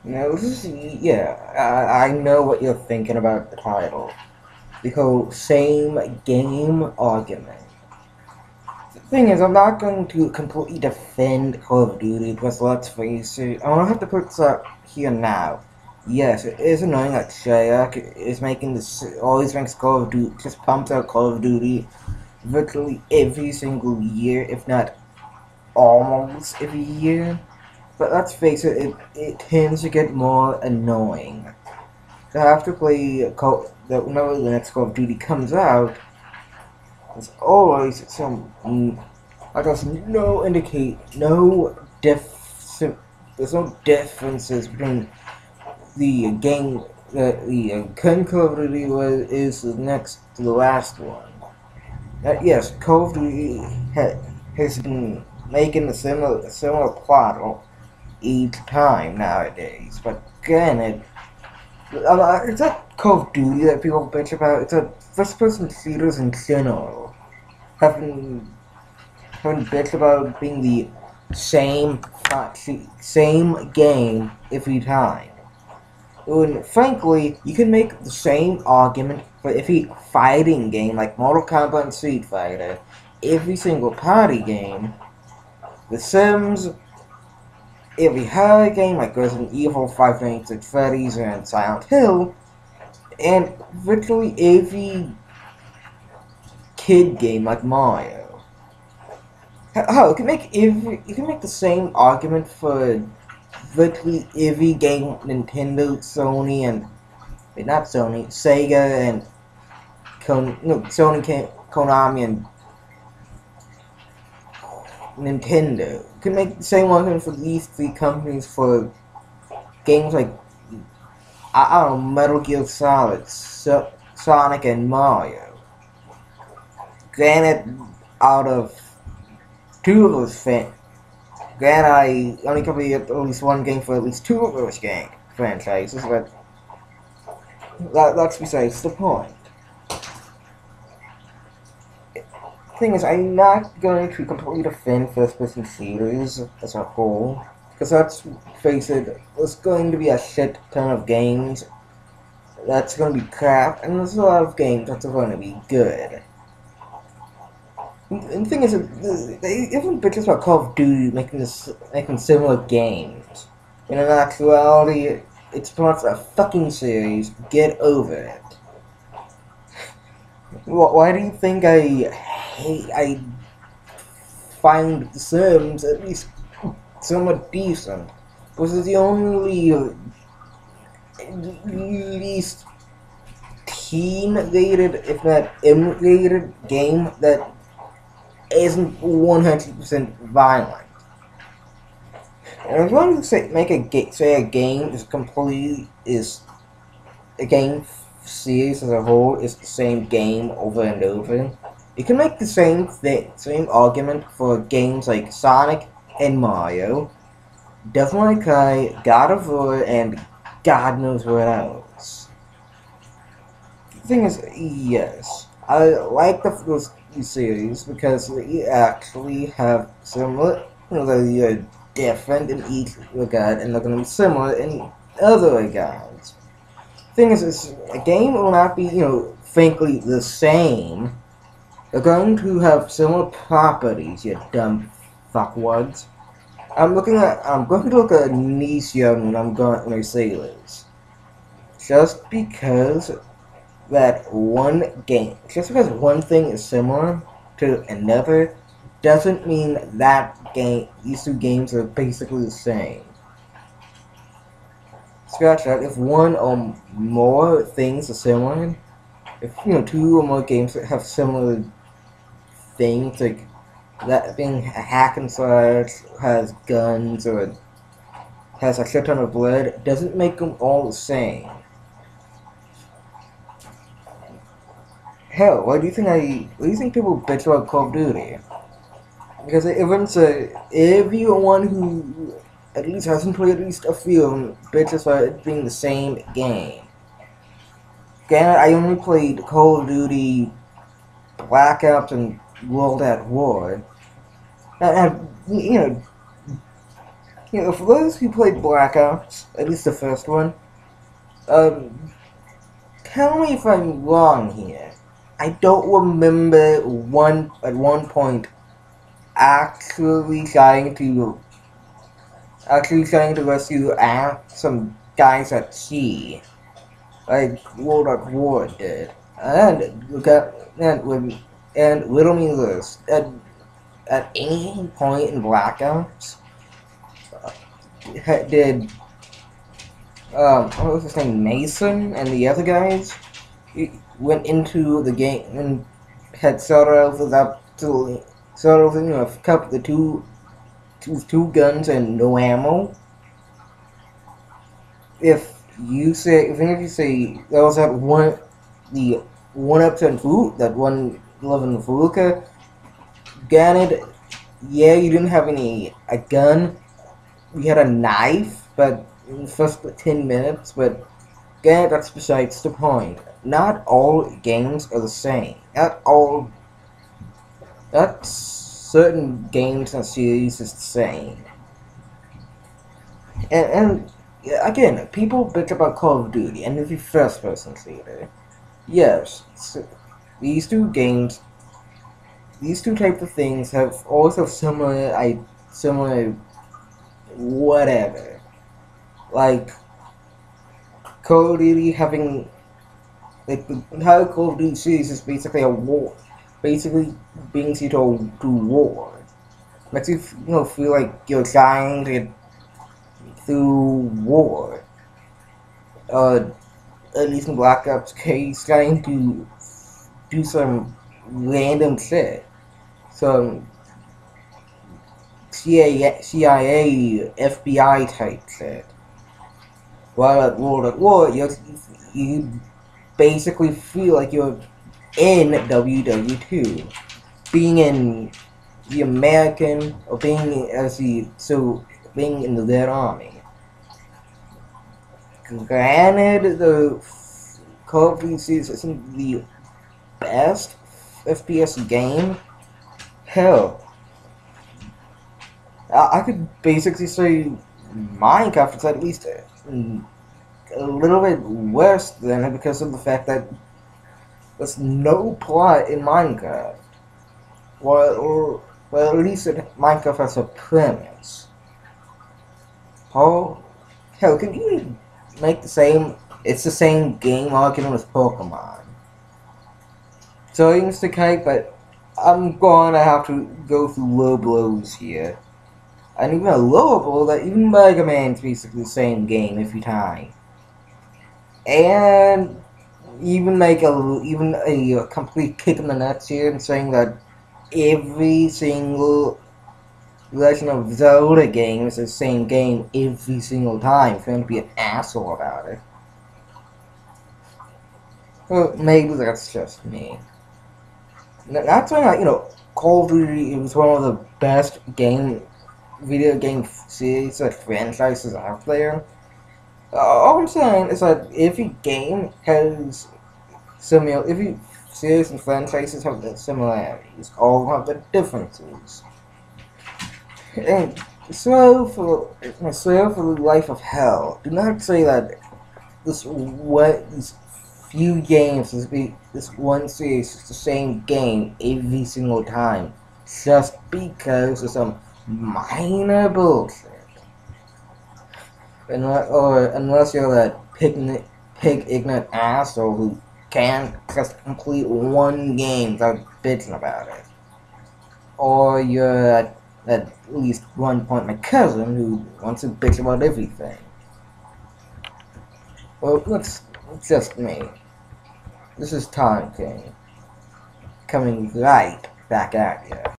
No, this is, yeah, I know what you're thinking about the title. The whole same game argument. The thing is, I'm not going to completely defend Call of Duty because let's face it, I want to have to put this up here now. Yes, it is annoying that Treyarch is making this, always makes Call of Duty, just pumps out Call of Duty virtually every single year, if not almost every year. But let's face it, it tends to get more annoying. So after play whenever the next Call of Duty comes out, there's always some I guess no indicate no diff there's no differences between the game the current Call of Duty is the next to the last one. Yes, Call of Duty has been making a similar plot each time nowadays, but granted, it's not Call of Duty that people bitch about. It's a first-person shooters in general having bitch about being the same same game every time. When frankly, you can make the same argument for every fighting game like Mortal Kombat and Street Fighter, every single party game, The Sims, every horror game like Resident Evil, Five Nights at Freddy's, and Silent Hill, and virtually every kid game like Mario. Hell, you can make the same argument for virtually every game Nintendo, Sony, and not Sony, Sega, and Sony, Konami, and Nintendo. You can make the same argument for these three companies for games like I don't know, Metal Gear Solid, Sonic, and Mario. Granted, out of two of those granted, I only completed at least one game for at least two of those franchises, but that's besides the point. Thing is, I'm not going to completely defend first-person shooters as a whole, because let's face it, there's going to be a shit ton of games that's going to be crap, and there's a lot of games that's going to be good. And the thing is, they even bitches about Call of Duty making similar games. In actuality, it's part of a fucking series. Get over it. Why do you think I find The Sims at least somewhat decent? Because it's the only least teen-rated, if not M-rated, game that isn't 100% violent. And if you want to say a game is a game series as a whole is the same game over and over, you can make the same argument for games like Sonic and Mario, Devil May Cry, God of War, and God knows what else. The thing is, yes, I like those series because they actually have similar, they're different in each regard, and they're going to be similar in other regards. Thing is, a game will not be, frankly, the same. They're going to have similar properties, you dumb fuckwads. I'm going to look at Amnesia when when I say this. Just because just because one thing is similar to another, doesn't mean these two games are basically the same. Scratch that. If one or more things are similar, if two or more games have similar things, like that being a hack and slash, has guns, or has a shit ton of blood, doesn't make them all the same. Hell, why do you think people bitch about Call of Duty? Because everyone who at least hasn't played at least a few of them bitches about it being the same game. Granted, I only played Call of Duty, Black Ops, and World at War. And You know, for those who played Black Ops, at least the first one, um, tell me if I'm wrong here. I don't remember at one point actually trying to rescue some guys at sea, like World at War did. And look at and riddle me this: at any point in Black Ops, did what was his name, Mason, and the other guys went into the game and had started off, a couple the two guns and no ammo? If you say, if any of you say there was the one episode food, that one living in Furuka, granted, yeah, you didn't have a gun, you had a knife, but in the first 10 minutes, but granted, that's besides the point. Not all games are the same. Not certain games and series is the same. And again, people bitch about Call of Duty and the first-person shooter. Yes, so these two games, these two types of things have also similar whatever. Like Call of Duty having like the entire Call of Duty series is basically a war, basically brings you to war. Makes you feel like you're trying to get through war. At least in Black Ops case, trying to do some random shit, some CIA, FBI type shit. While at World at War, you basically feel like you're in WW2, being in the American, or being in the Red Army. Granted, the Call of Duty series isn't the best FPS game. Hell, I could basically say Minecraft is at least a little bit worse than it because of the fact that there's no plot in Minecraft. Well, at least Minecraft has a premise. Oh, hell, can you make it's the same game argument with Pokemon? Sorry, Mr. Kite, but I'm gonna have to go through low blows here. And even a lower blow that even Mega Man's basically the same game every time. And even a complete kick in the nuts here and saying that every single Legend of Zelda game is the same game every single time. If you're going to be an asshole about it. Well, maybe that's just me. Not saying that, Call of Duty was one of the best video game series, franchises out there. All I'm saying is that every game has every series and franchises have the similarities, all have the differences. And so for the life of hell, do not say that these few games, this one series is the same game every single time, just because of some minor bullshit. Unless you're that pig ignorant asshole who can't just complete one game without bitching about it. Or you're at least one point my cousin who wants to bitch about everything. Well, it's just me. This is Time King, coming right back at you.